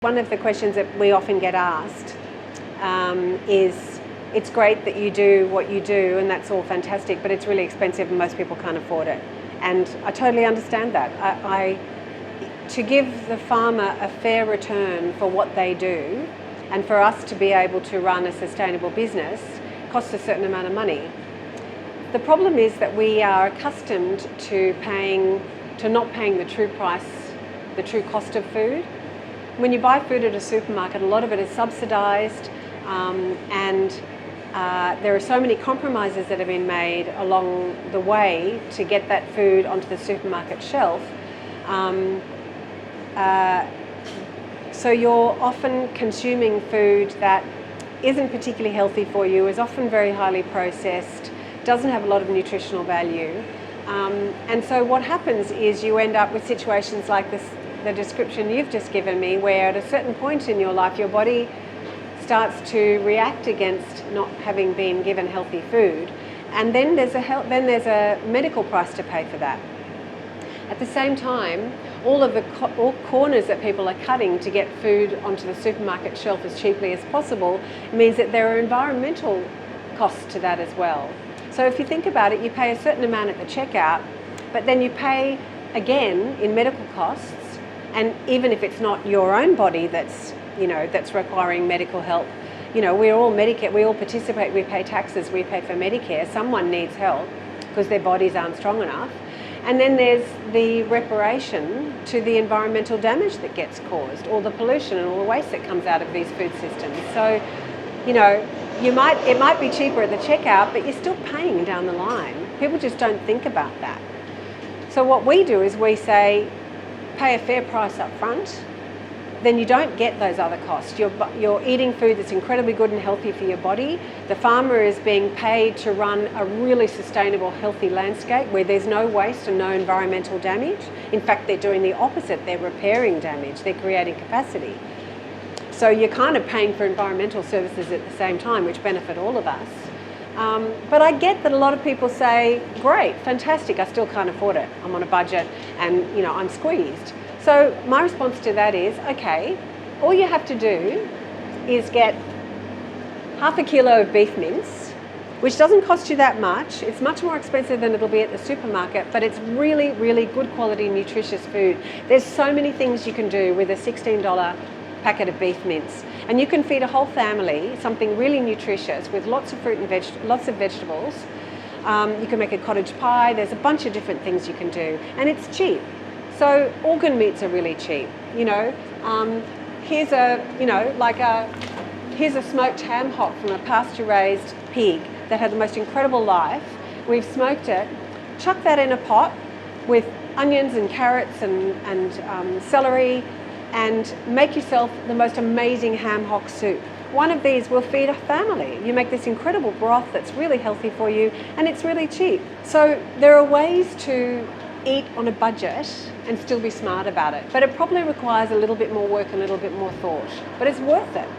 One of the questions that we often get asked is, it's great that you do what you do and that's all fantastic, but it's really expensive and most people can't afford it. And I totally understand that. To give the farmer a fair return for what they do and for us to be able to run a sustainable business costs a certain amount of money. The problem is that we are accustomed to not paying the true price, the true cost of food. When you buy food at a supermarket, a lot of it is subsidised, and there are so many compromises that have been made along the way to get that food onto the supermarket shelf. So you're often consuming food that isn't particularly healthy for you, is often very highly processed, doesn't have a lot of nutritional value. And so what happens is you end up with situations like this, the description you've just given me, where at a certain point in your life your body starts to react against not having been given healthy food, and then there's a medical price to pay for that. At the same time, all corners that people are cutting to get food onto the supermarket shelf as cheaply as possible means that there are environmental costs to that as well. So if you think about it, you pay a certain amount at the checkout, but then you pay again in medical costs. And even if it's not your own body that's requiring medical help, we're all Medicare, we all participate, we pay taxes, we pay for Medicare. Someone needs help because their bodies aren't strong enough. And then there's the reparation to the environmental damage that gets caused, all the pollution and all the waste that comes out of these food systems. So, it might be cheaper at the checkout, but you're still paying down the line. People just don't think about that. So what we do is we say, pay a fair price up front, then you don't get those other costs. You're eating food that's incredibly good and healthy for your body. The farmer is being paid to run a really sustainable, healthy landscape where there's no waste and no environmental damage. In fact, they're doing the opposite. They're repairing damage. They're creating capacity. So you're kind of paying for environmental services at the same time, which benefit all of us. But I get that a lot of people say, great, fantastic, I still can't afford it. I'm on a budget and I'm squeezed. So my response to that is, okay, all you have to do is get half a kilo of beef mince, which doesn't cost you that much. It's much more expensive than it'll be at the supermarket, but it's really, really good quality, nutritious food. There's so many things you can do with a $16 packet of beef mince. And you can feed a whole family something really nutritious with lots of fruit and lots of vegetables. You can make a cottage pie. There's a bunch of different things you can do, and it's cheap. So organ meats are really cheap. Here's a smoked ham hock from a pasture-raised pig that had the most incredible life. We've smoked it. Chuck that in a pot with onions and carrots and celery, and make yourself the most amazing ham hock soup. One of these will feed a family. You make this incredible broth that's really healthy for you, and it's really cheap. So there are ways to eat on a budget and still be smart about it, but it probably requires a little bit more work and a little bit more thought, but it's worth it.